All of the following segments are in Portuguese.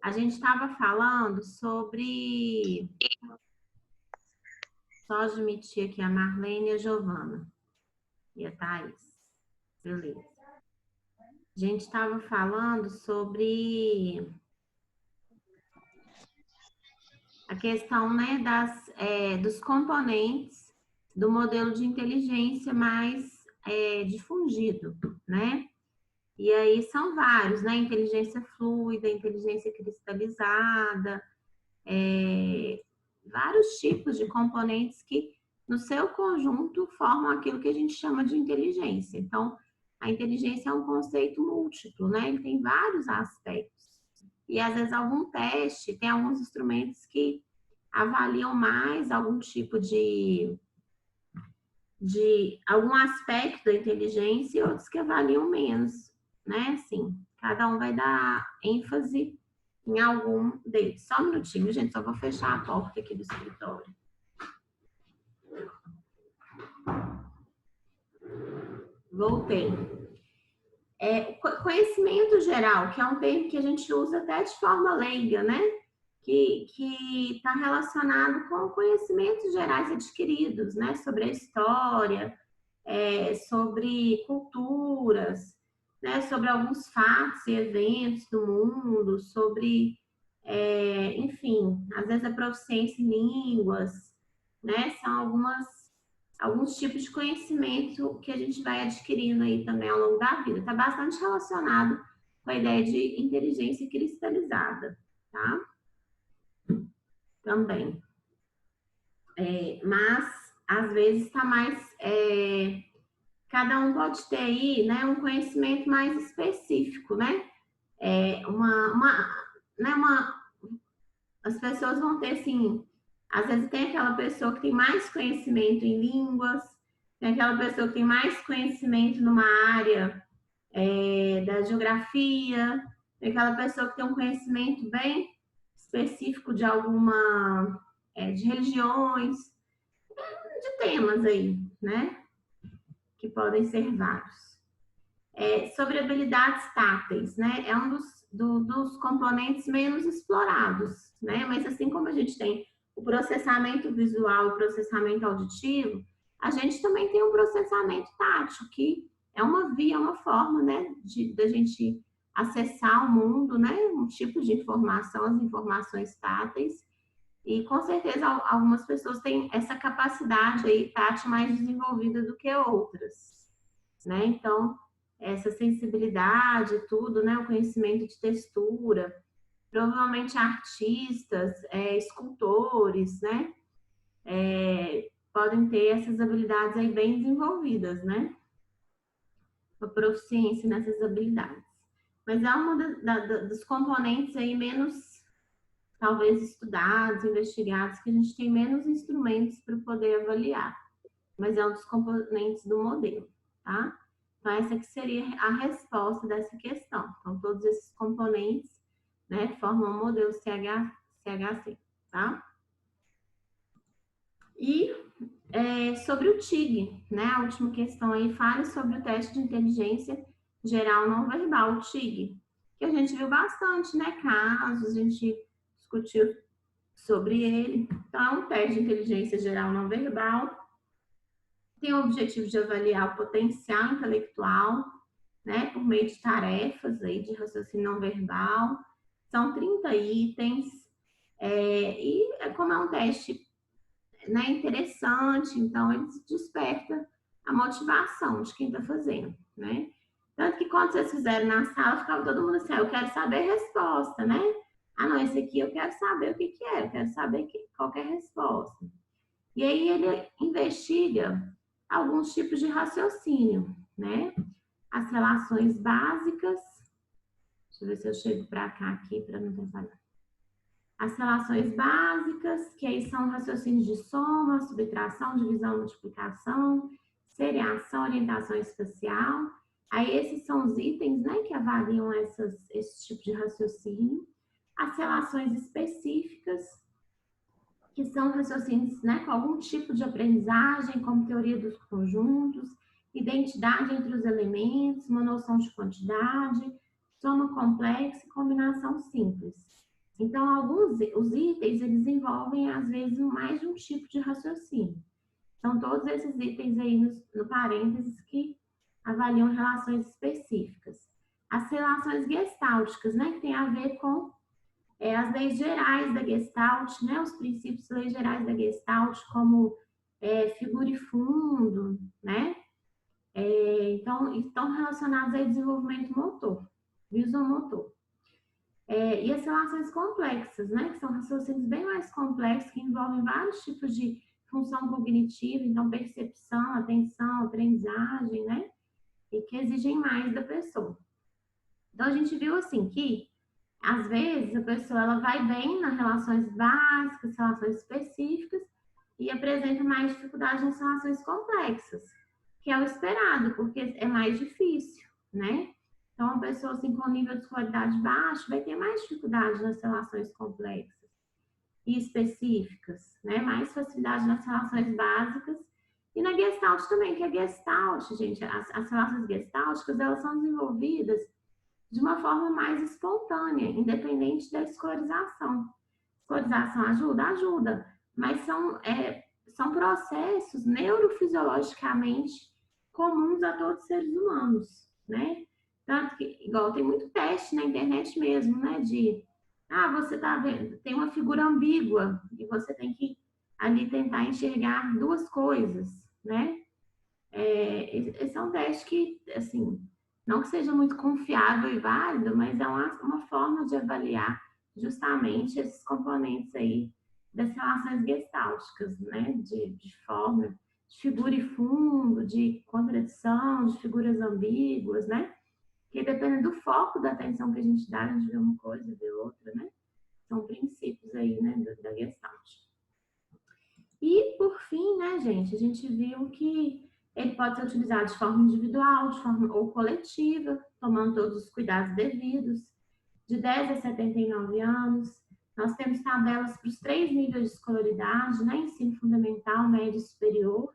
A gente estava falando sobre... Só admitir aqui a Marlene e a Giovana. E a Thaís. Beleza. A gente estava falando sobre a questão, né, dos componentes do modelo de inteligência mais difundido, né? E aí são vários, né? Inteligência fluida, inteligência cristalizada, vários tipos de componentes que, no seu conjunto, formam aquilo que a gente chama de inteligência. Então, a inteligência é um conceito múltiplo, né? Ele tem vários aspectos. E, às vezes, algum teste, tem alguns instrumentos que avaliam mais algum tipo de algum aspecto da inteligência e outros que avaliam menos, né? Assim, cada um vai dar ênfase em algum deles. Só um minutinho, gente, só vou fechar a porta aqui do escritório. Voltei. Conhecimento geral, que é um termo que a gente usa até de forma leiga, né? Que está relacionado com conhecimentos gerais adquiridos, né? Sobre a história, sobre culturas, né? Sobre alguns fatos e eventos do mundo, sobre, enfim, às vezes a proficiência em línguas, né? São alguns tipos de conhecimento que a gente vai adquirindo aí também ao longo da vida. Está bastante relacionado com a ideia de inteligência cristalizada, tá? Também. Mas, às vezes, está mais... cada um pode ter aí, né, um conhecimento mais específico, né? As pessoas vão ter, assim... Às vezes tem aquela pessoa que tem mais conhecimento em línguas, tem aquela pessoa que tem mais conhecimento numa área da geografia, tem aquela pessoa que tem um conhecimento bem específico de alguma... de religiões, de temas aí, né? Que podem ser vários. Sobre habilidades táteis, né? É um dos componentes menos explorados, né? Mas assim como a gente tem o processamento visual e o processamento auditivo, a gente também tem um processamento tátil, que é uma via, uma forma, né, da gente acessar o mundo, né, um tipo de informação, as informações táteis, e com certeza algumas pessoas têm essa capacidade aí tátil mais desenvolvida do que outras, né, então essa sensibilidade, tudo, né, o conhecimento de textura, provavelmente artistas, escultores, né, podem ter essas habilidades aí bem desenvolvidas, né? A proficiência nessas habilidades. Mas é uma dos componentes aí menos, talvez, estudados, investigados, que a gente tem menos instrumentos para poder avaliar. Mas é um dos componentes do modelo, tá? Então, essa que seria a resposta dessa questão. Então, todos esses componentes, né, formam o modelo CHC, tá? E sobre o TIG, né? A última questão aí, fale sobre o teste de inteligência geral não verbal, o TIG, que a gente viu bastante, né? Casos, a gente discutiu sobre ele. Então, é um teste de inteligência geral não verbal, tem o objetivo de avaliar o potencial intelectual, né? Por meio de tarefas aí de raciocínio não verbal. São 30 itens, e como é um teste, né, interessante, então ele desperta a motivação de quem está fazendo, né? Tanto que quando vocês fizeram na sala, ficava todo mundo assim, eu quero saber a resposta, né? Ah, não, esse aqui eu quero saber o que é, eu quero saber qual é a resposta. E aí ele investiga alguns tipos de raciocínio, né? As relações básicas, deixa eu ver se eu chego para cá aqui para não atrapalhar. As relações básicas, que aí são raciocínios de soma, subtração, divisão, multiplicação, seriação, orientação espacial. Aí esses são os itens, né, que avaliam esse tipo de raciocínio. As relações específicas, que são raciocínios, né, com algum tipo de aprendizagem, como teoria dos conjuntos, identidade entre os elementos, uma noção de quantidade, soma complexa e combinação simples. Então, os itens, eles envolvem, às vezes, mais de um tipo de raciocínio. São todos esses itens aí no parênteses que avaliam relações específicas. As relações gestálticas, né, que tem a ver com as leis gerais da Gestalt, né, os princípios leis gerais da Gestalt, como figura e fundo, né, então, estão relacionados ao desenvolvimento motor, visomotor. E as relações complexas, né, que são raciocínios bem mais complexos, que envolvem vários tipos de função cognitiva, então percepção, atenção, aprendizagem, né, e que exigem mais da pessoa. Então, a gente viu assim que, às vezes, a pessoa ela vai bem nas relações básicas, relações específicas, e apresenta mais dificuldade nas relações complexas, que é o esperado, porque é mais difícil, né? Então, uma pessoa assim, com nível de escolaridade baixo vai ter mais dificuldade nas relações complexas e específicas, né? Mais facilidade nas relações básicas e na Gestalt também, que a Gestalt, gente, as relações gestálticas, elas são desenvolvidas de uma forma mais espontânea, independente da escolarização. Escolarização ajuda? Ajuda, mas são processos neurofisiologicamente comuns a todos os seres humanos, né? Tanto que, igual tem muito teste na internet mesmo, né? Você tá vendo, tem uma figura ambígua e você tem que ali tentar enxergar duas coisas, né? Esse é um teste que, assim, não que seja muito confiável e válido, mas é uma forma de avaliar justamente esses componentes aí das relações gestálticas, né? De forma, de figura e fundo, de contradição, de figuras ambíguas, né? Que dependendo do foco da atenção que a gente dá, a gente vê uma coisa, vê outra, né? São princípios aí, né, da Gestalt. E, por fim, né, gente, a gente viu que ele pode ser utilizado de forma individual, de forma ou coletiva, tomando todos os cuidados devidos, de 10 a 79 anos. Nós temos tabelas para os 3 níveis de escolaridade, né, ensino fundamental, médio e superior,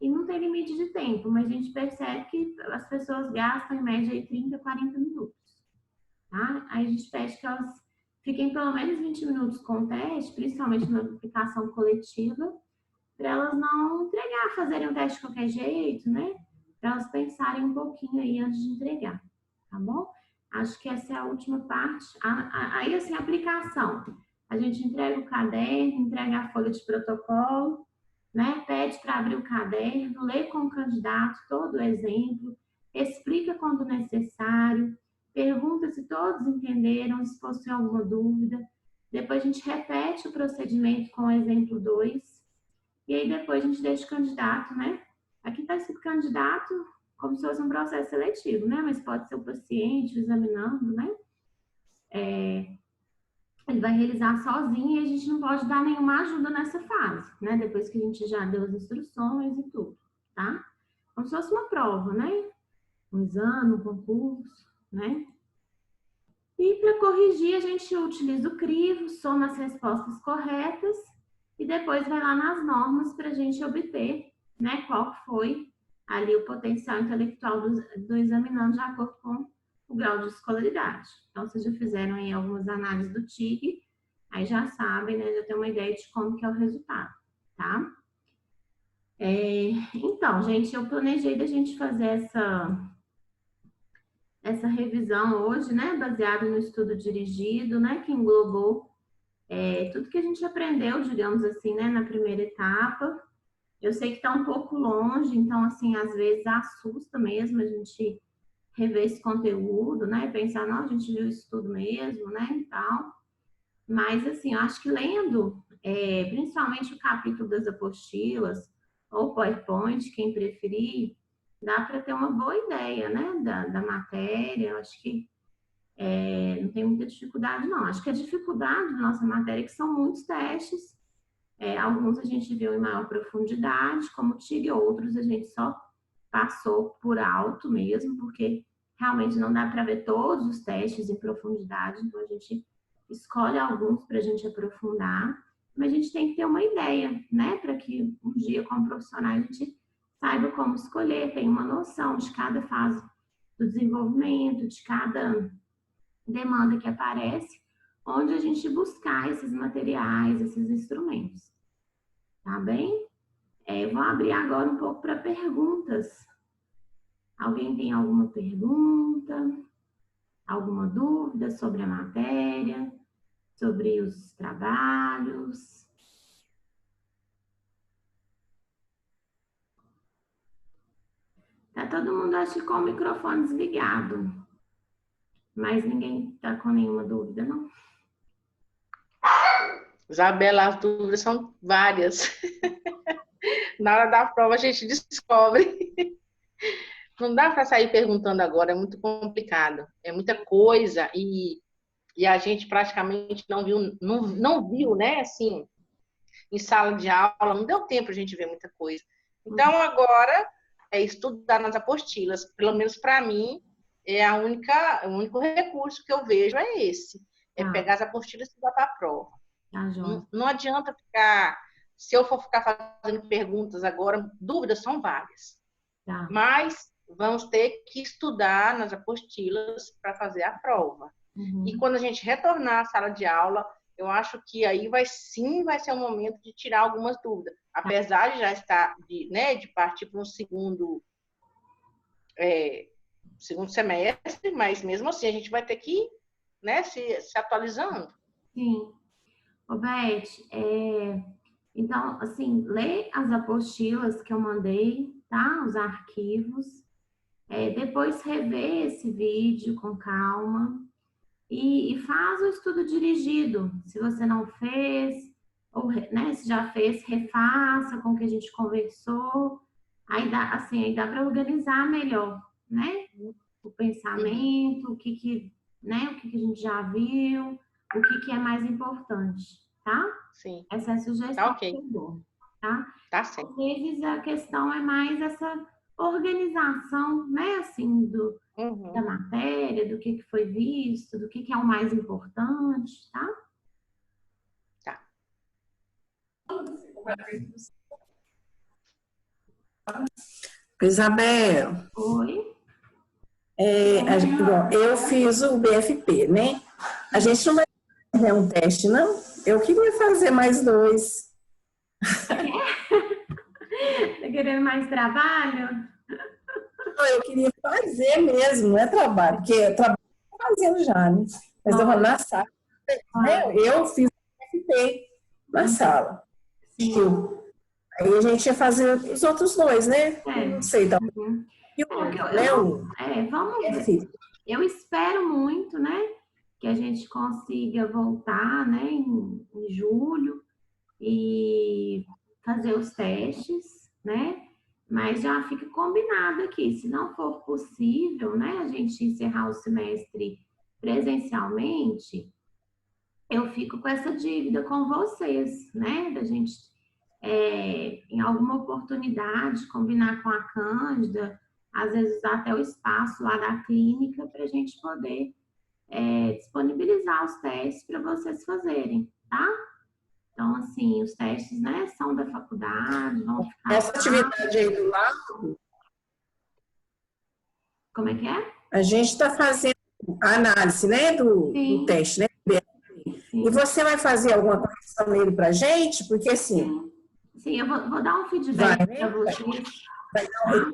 e não tem limite de tempo, mas a gente percebe que as pessoas gastam em média aí 30, 40 minutos, tá? Aí a gente pede que elas fiquem pelo menos 20 minutos com o teste, principalmente na aplicação coletiva, para elas não entregar, fazerem o teste de qualquer jeito, né? Para elas pensarem um pouquinho aí antes de entregar, tá bom? Acho que essa é a última parte. Aí, assim, a aplicação. A gente entrega o caderno, entrega a folha de protocolo, né? Pede para abrir o caderno, lê com o candidato todo o exemplo, explica quando necessário, pergunta se todos entenderam, se possui alguma dúvida. Depois a gente repete o procedimento com o exemplo 2. E aí depois a gente deixa o candidato, né? Aqui está escrito candidato como se fosse um processo seletivo, né? Mas pode ser o paciente o examinando, né? Ele vai realizar sozinho e a gente não pode dar nenhuma ajuda nessa fase, né? Depois que a gente já deu as instruções e tudo, tá? Como se fosse uma prova, né? Um exame, um concurso, né? E para corrigir, a gente utiliza o crivo, soma as respostas corretas e depois vai lá nas normas para a gente obter, né, qual foi ali o potencial intelectual do examinando de acordo com o grau de escolaridade. Então, vocês já fizeram aí algumas análises do TIG, aí já sabem, né, já tem uma ideia de como que é o resultado, tá? Então, gente, eu planejei da gente fazer essa revisão hoje, né, baseada no estudo dirigido, né, que englobou tudo que a gente aprendeu, digamos assim, né, na primeira etapa. Eu sei que está um pouco longe, então, assim, às vezes assusta mesmo a gente rever esse conteúdo, né, pensar, não, a gente viu isso tudo mesmo, né, e tal. Mas, assim, eu acho que lendo, principalmente o capítulo das apostilas, ou PowerPoint, quem preferir, dá para ter uma boa ideia, né, da matéria. Eu acho que não tem muita dificuldade, não. Acho que a dificuldade da nossa matéria é que são muitos testes. Alguns a gente viu em maior profundidade, como o TIG, outros a gente só passou por alto mesmo, porque realmente não dá para ver todos os testes em profundidade, então a gente escolhe alguns para a gente aprofundar, mas a gente tem que ter uma ideia, né, para que um dia, como profissional, a gente saiba como escolher, tenha uma noção de cada fase do desenvolvimento, de cada demanda que aparece, onde a gente buscar esses materiais, esses instrumentos. Tá bem? Eu vou abrir agora um pouco para perguntas. Alguém tem alguma pergunta? Alguma dúvida sobre a matéria? Sobre os trabalhos? Tá todo mundo, acho que com o microfone desligado. Mas ninguém tá com nenhuma dúvida, não? Isabela, as dúvidas são várias. Na hora da prova a gente descobre. Não dá para sair perguntando agora, é muito complicado. É muita coisa e a gente praticamente não viu, né? Assim, em sala de aula, não deu tempo a gente ver muita coisa. Então, agora é estudar nas apostilas. Pelo menos para mim, o único recurso que eu vejo é esse. É pegar as apostilas e estudar para a prova. Não adianta ficar... Se eu for ficar fazendo perguntas agora, dúvidas são várias. Mas vamos ter que estudar nas apostilas para fazer a prova. E quando a gente retornar à sala de aula, eu acho que aí vai ser o momento de tirar algumas dúvidas. Apesar de já estar, de partir para um segundo semestre, mas mesmo assim a gente vai ter que ir, né, se atualizando. Sim. Ô, Beth, então, assim, lê as apostilas que eu mandei, tá? Os arquivos. Depois revê esse vídeo com calma e faz o estudo dirigido. Se você não fez, ou né, se já fez, refaça com o que a gente conversou. Aí dá para organizar melhor, né? O pensamento, o que a gente já viu, o que é mais importante, tá? Sim. Essa é a sugestão tá ok. que eu dou, tá? Tá certo. Às vezes a questão é mais essa organização, né, assim, da matéria, do que foi visto, do que é o mais importante, tá? Tá. Isabel. Oi. Eu fiz o BFP, né? A gente não vai fazer um teste, não? Eu queria fazer mais 2. Tá querendo mais trabalho? Não, eu queria fazer mesmo, não é trabalho, porque trabalho eu tô fazendo já, né? Mas eu vou na sala, né? Eu fiz o BFP na sala. Sim. Aí a gente ia fazer os outros 2, né? Não sei, tá? E Vamos ver. Eu espero muito, né, que a gente consiga voltar, né, em julho e fazer os testes, né? Mas já fica combinado aqui, se não for possível, né, a gente encerrar o semestre presencialmente, eu fico com essa dívida com vocês, né, da gente, em alguma oportunidade, combinar com a Cândida, às vezes usar até o espaço lá da clínica para a gente poder disponibilizar os testes para vocês fazerem, tá? Então, assim, os testes, né, são da faculdade, vão ficar... Essa atividade aí do lado... Como é que é? A gente está fazendo a análise, né, do teste, né? Sim. E você vai fazer alguma correção nele para a gente? Porque, assim... Sim, eu vou dar um feedback para vocês. Vai dar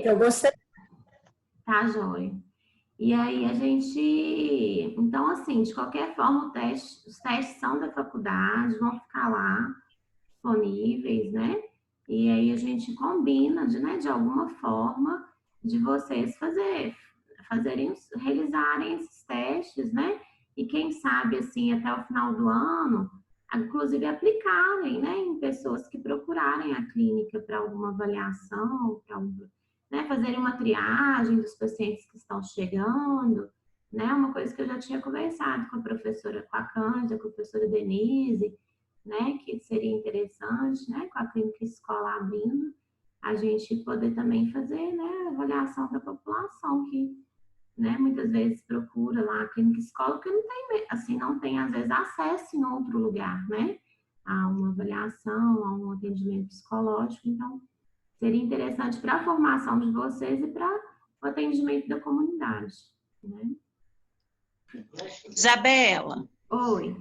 Eu gostei. Tá, joia. E aí a gente... Então, assim, de qualquer forma, os testes são da faculdade, vão ficar lá disponíveis, né? E aí a gente combina, de alguma forma, de vocês realizarem esses testes, né? E quem sabe, assim, até o final do ano, inclusive aplicarem, né, em pessoas que procurarem a clínica para alguma avaliação, né, fazerem uma triagem dos pacientes que estão chegando, né? Uma coisa que eu já tinha conversado com a professora, com a Cândida, com a professora Denise, né, que seria interessante, né, com a clínica escola abrindo, a gente poder também fazer, né, avaliação da população que, né, muitas vezes procura lá a clínica escola, porque não tem às vezes acesso em outro lugar, né, a uma avaliação, a um atendimento psicológico. Então, seria interessante para a formação de vocês e para o atendimento da comunidade, né? Isabela, Oi.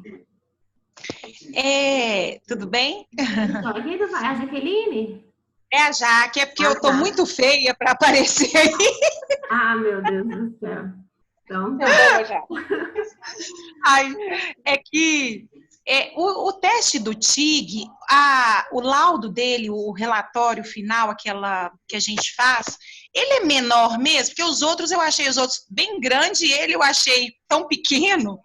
tudo bem? Então, quem vai? A Jaqueline? É a Jaque, é porque eu tô tá. muito feia para aparecer aí. Ah, meu Deus do céu. Então, tá. Boa, já. Ai, é que o teste do TIG, o laudo dele, o relatório final, aquela que a gente faz, ele é menor mesmo, porque os outros eu achei os outros bem grandes e ele eu achei tão pequeno.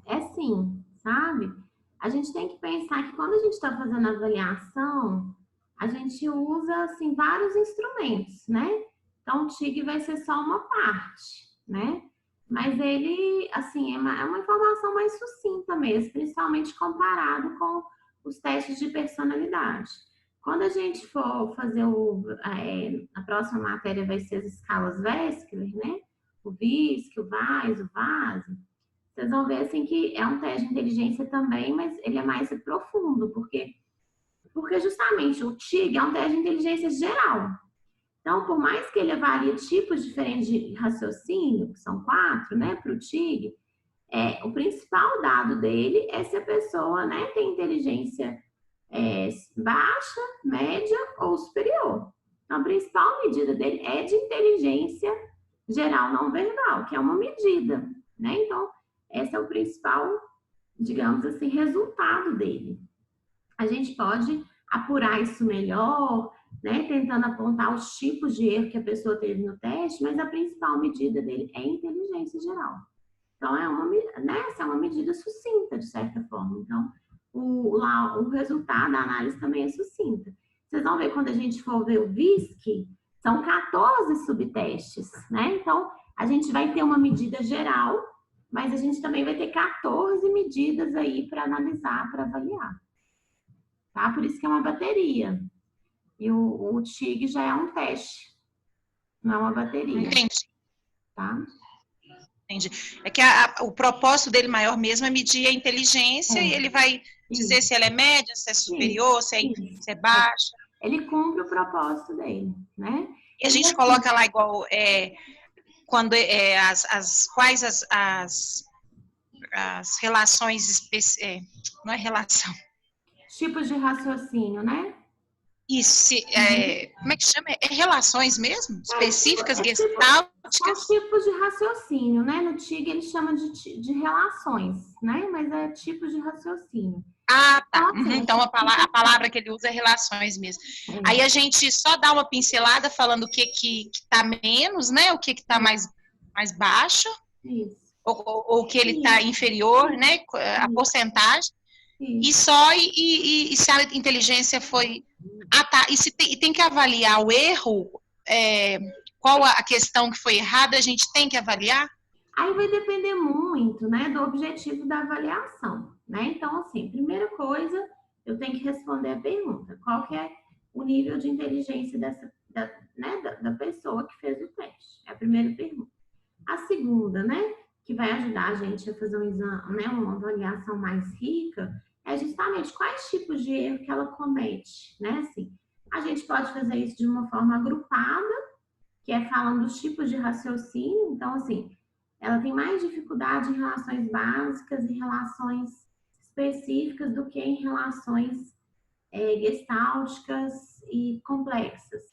É sim, sabe? A gente tem que pensar que quando a gente está fazendo avaliação, a gente usa, assim, vários instrumentos, né? Então, o TIG vai ser só uma parte, né? Mas ele, assim, é uma informação mais sucinta mesmo, principalmente comparado com os testes de personalidade. Quando a gente for fazer a próxima matéria vai ser as escalas Wechsler, né? O VISC, o VAIS, o VASE. Vocês vão ver, assim, que é um teste de inteligência também, mas ele é mais profundo, porque justamente o TIG é um teste de inteligência geral. Então, por mais que ele avalie tipos diferentes de raciocínio, que são 4, né, para o TIG, o principal dado dele é se a pessoa, né, tem inteligência baixa, média ou superior. Então, a principal medida dele é de inteligência geral não verbal, que é uma medida, né? Então, esse é o principal, digamos assim, resultado dele. A gente pode apurar isso melhor, né, tentando apontar os tipos de erro que a pessoa teve no teste, mas a principal medida dele é inteligência geral. Então, essa é uma medida sucinta, de certa forma. Então, o resultado da análise também é sucinta. Vocês vão ver quando a gente for ver o VISC, são 14 subtestes, né? Então, a gente vai ter uma medida geral, mas a gente também vai ter 14 medidas aí para analisar, para avaliar. Tá? Por isso que é uma bateria. E o TIG já é um teste, não é uma bateria. Entendi. Tá? Entendi. É que o propósito dele maior mesmo é medir a inteligência e ele vai dizer se ela é média, se é superior, se é baixa. Ele cumpre o propósito dele, né? E a gente coloca lá igual quando quais as relações não é relação. Tipos de raciocínio, né? Isso, como é que chama? É relações mesmo? Específicas, gestálticas? São tipos de raciocínio, né? No TIG ele chama de relações, né? Mas é tipos de raciocínio. Ah, tá. Então a palavra que ele usa é relações mesmo. Aí a gente só dá uma pincelada falando o que tá menos, né? O que tá mais baixo. Isso. Ou o que ele tá inferior, né? A porcentagem. Isso. E se a inteligência foi... Ah, tá. E tem que avaliar o erro, qual a questão que foi errada, a gente tem que avaliar? Aí vai depender muito, né, do objetivo da avaliação, né? Então, assim, primeira coisa, eu tenho que responder a pergunta. Qual que é o nível de inteligência da pessoa que fez o teste? É a primeira pergunta. A segunda, né, que vai ajudar a gente a fazer um exame, né, uma avaliação mais rica, é justamente quais tipos de erro que ela comete, né? Assim, a gente pode fazer isso de uma forma agrupada, que é falando dos tipos de raciocínio. Então, assim, ela tem mais dificuldade em relações básicas e relações específicas do que em relações gestálticas e complexas.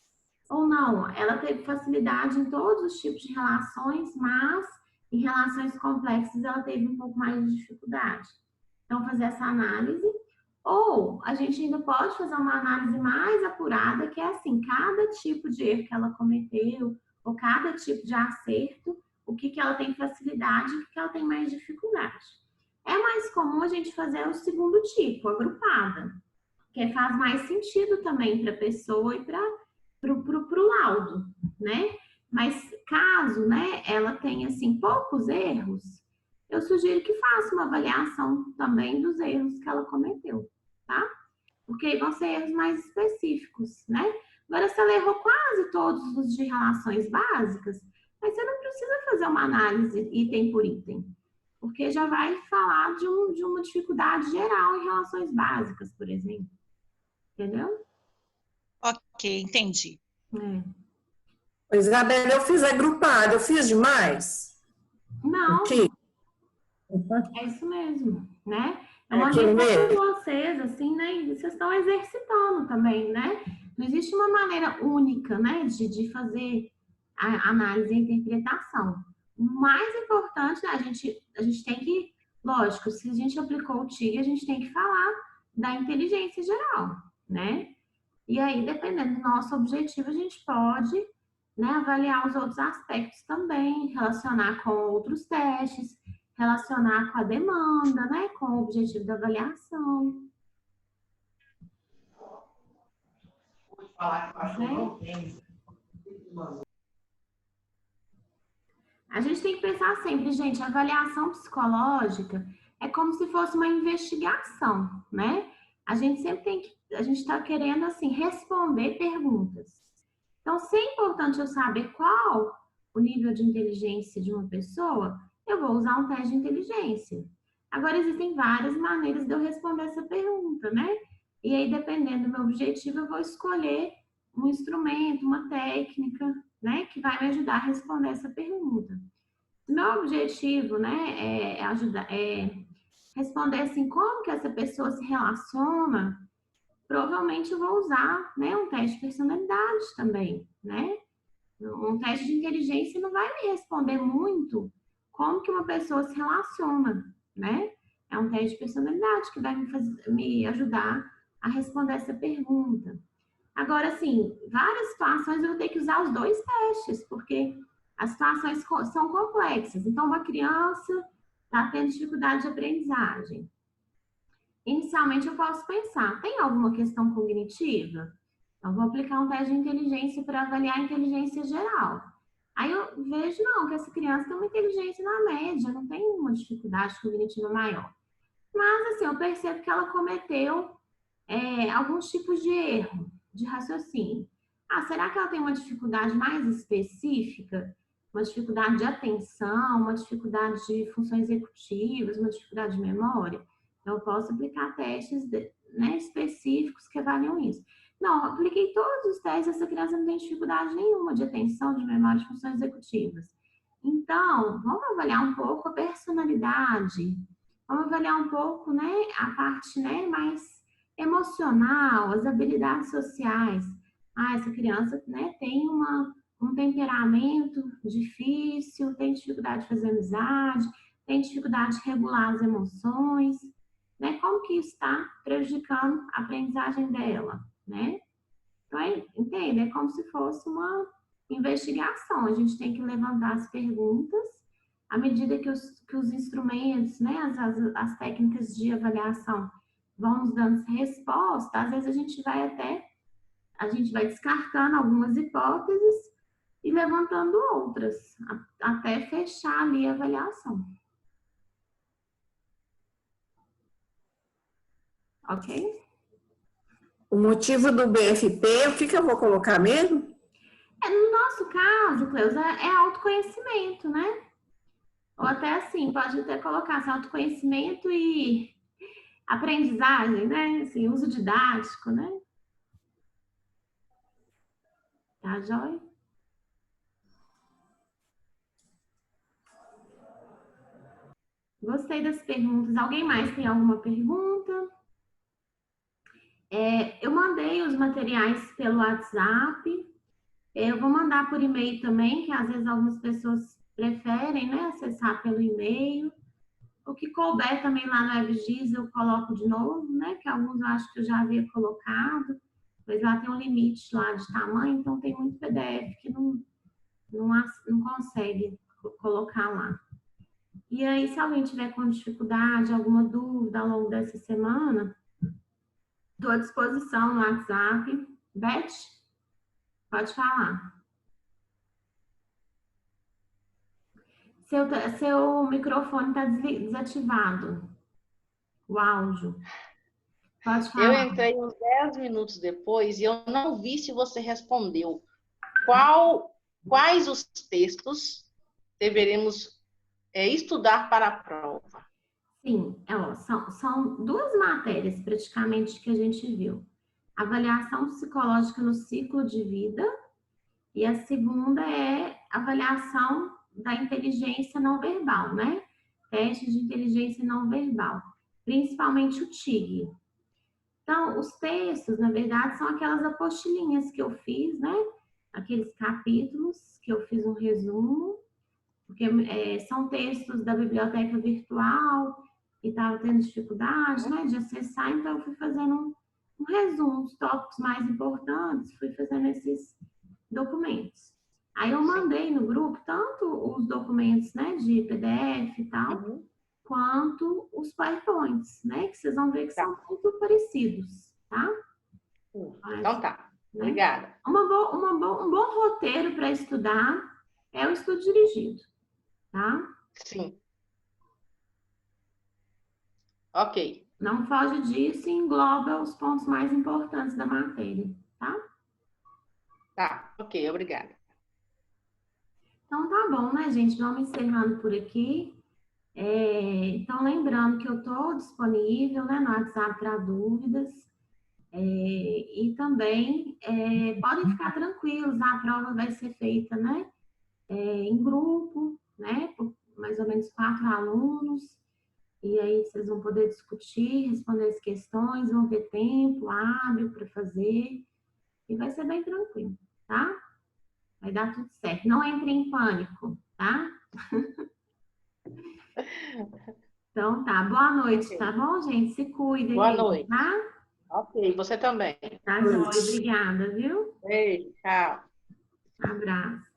Ou não, ela teve facilidade em todos os tipos de relações, mas em relações complexas ela teve um pouco mais de dificuldade. Então, fazer essa análise. Ou a gente ainda pode fazer uma análise mais apurada, que é assim, cada tipo de erro que ela cometeu, ou cada tipo de acerto, o que ela tem facilidade e o que ela tem mais dificuldade. É mais comum a gente fazer o segundo tipo, agrupada, que faz mais sentido também para a pessoa e para o laudo, né? Mas caso, né, ela tenha, assim, poucos erros, eu sugiro que faça uma avaliação também dos erros que ela cometeu, tá? Porque aí vão ser erros mais específicos, né? Agora, se ela errou quase todos os de relações básicas, mas você não precisa fazer uma análise item por item, porque já vai falar de uma dificuldade geral em relações básicas, por exemplo. Entendeu? Ok, entendi. Isabela, eu fiz agrupado, eu fiz demais? Não. Okay. É isso mesmo, né? É É uma aquilo dica mesmo. para vocês, assim, né? E vocês estão exercitando também, né? Não existe uma maneira única, né, de fazer a análise e a interpretação. O mais importante, né, a gente tem que, lógico, se a gente aplicou o TIG, a gente tem que falar da inteligência geral, né? E aí, dependendo do nosso objetivo, a gente pode, né, avaliar os outros aspectos também, relacionar com outros testes, relacionar com a demanda, né, com o objetivo da avaliação. Né? A gente tem que pensar sempre, gente, a avaliação psicológica é como se fosse uma investigação, né? A gente sempre tem que, a gente está querendo, assim, responder perguntas. Então, se é importante eu saber qual o nível de inteligência de uma pessoa, eu vou usar um teste de inteligência. Agora, existem várias maneiras de eu responder essa pergunta, né? E aí, dependendo do meu objetivo, eu vou escolher um instrumento, uma técnica, né, que vai me ajudar a responder essa pergunta. Se meu objetivo, né, é ajudar, é responder assim, como que essa pessoa se relaciona, provavelmente eu vou usar, né, um teste de personalidade também, né? Um teste de inteligência não vai me responder muito como que uma pessoa se relaciona, né? É um teste de personalidade que vai me ajudar a responder essa pergunta. Agora, assim, várias situações eu vou ter que usar os dois testes, porque as situações são complexas. Então, uma criança está tendo dificuldade de aprendizagem. Inicialmente, eu posso pensar, tem alguma questão cognitiva? Então, vou aplicar um teste de inteligência para avaliar a inteligência geral. Aí eu vejo, não, que essa criança tem uma inteligência na média, não tem uma dificuldade cognitiva maior. Mas, assim, eu percebo que ela cometeu alguns tipos de erro de raciocínio. Ah, será que ela tem uma dificuldade mais específica? Uma dificuldade de atenção, uma dificuldade de funções executivas, uma dificuldade de memória? Então, eu posso aplicar testes, né, específicos que avaliam isso. Não, eu apliquei todos os testes, essa criança não tem dificuldade nenhuma de atenção, de memória, de funções executivas. Então, vamos avaliar um pouco a personalidade, vamos avaliar um pouco, né, a parte, né, mais emocional, as habilidades sociais. Ah, essa criança, né, tem um temperamento difícil, tem dificuldade de fazer amizade, tem dificuldade de regular as emoções, né? Como que isso está prejudicando a aprendizagem dela, né? Então, entende? É como se fosse uma investigação. A gente tem que levantar as perguntas à medida que os instrumentos, né, as técnicas de avaliação vão nos dando resposta, às vezes a gente vai descartando algumas hipóteses e levantando outras, até fechar ali a avaliação. Ok? O motivo do BFP, o que eu vou colocar mesmo? No nosso caso, Cleusa, é autoconhecimento, né? Ou até assim, pode até colocar assim, autoconhecimento e aprendizagem, né? Assim, uso didático, né? Tá, joia? Gostei das perguntas. Alguém mais tem alguma pergunta? Eu mandei os materiais pelo WhatsApp. Eu vou mandar por e-mail também, que às vezes algumas pessoas preferem, né, acessar pelo e-mail. O que couber também lá no WebGIS eu coloco de novo, né, que alguns eu acho que eu já havia colocado, mas lá tem um limite lá de tamanho, então tem muito PDF que não consegue colocar lá. E aí, se alguém tiver com dificuldade, alguma dúvida ao longo dessa semana, estou à disposição no WhatsApp. Beth, pode falar. Seu microfone está desativado. O áudio. Pode falar. Eu entrei uns 10 minutos depois e eu não vi se você respondeu. Quais os textos deveremos estudar para a prova? Sim, são duas matérias praticamente que a gente viu. Avaliação psicológica no ciclo de vida e a segunda é avaliação da inteligência não verbal, né? testes de inteligência não verbal, principalmente o TIG. Então, os textos, na verdade, são aquelas apostilinhas que eu fiz, né? Aqueles capítulos que eu fiz um resumo, porque são textos da biblioteca virtual e estava tendo dificuldade, né, de acessar, então eu fui fazendo um resumo, os tópicos mais importantes, fui fazendo esses documentos. Aí eu mandei no grupo tanto os documentos, né, de PDF e tal, quanto os PowerPoints, né, que vocês vão ver que são muito parecidos, tá? Então tá, né? Obrigada. Um bom roteiro para estudar é o estudo dirigido, tá? Sim. Ok. Não foge disso e engloba os pontos mais importantes da matéria, tá? Tá, ok, obrigada. Então tá bom, né, gente? Vamos encerrando por aqui. Então, lembrando que eu estou disponível, né, no WhatsApp para dúvidas. E também podem ficar tranquilos, a prova vai ser feita, né, em grupo, né, por mais ou menos 4 alunos. E aí vocês vão poder discutir, responder as questões, vão ter tempo hábil para fazer. E vai ser bem tranquilo, tá? Vai dar tudo certo. Não entre em pânico, tá? Então tá. Boa noite, tá bom, gente? Se cuidem. Boa noite. Tá? Ok, você também. Tá, joia. Obrigada, viu? Beijo, tchau. Abraço.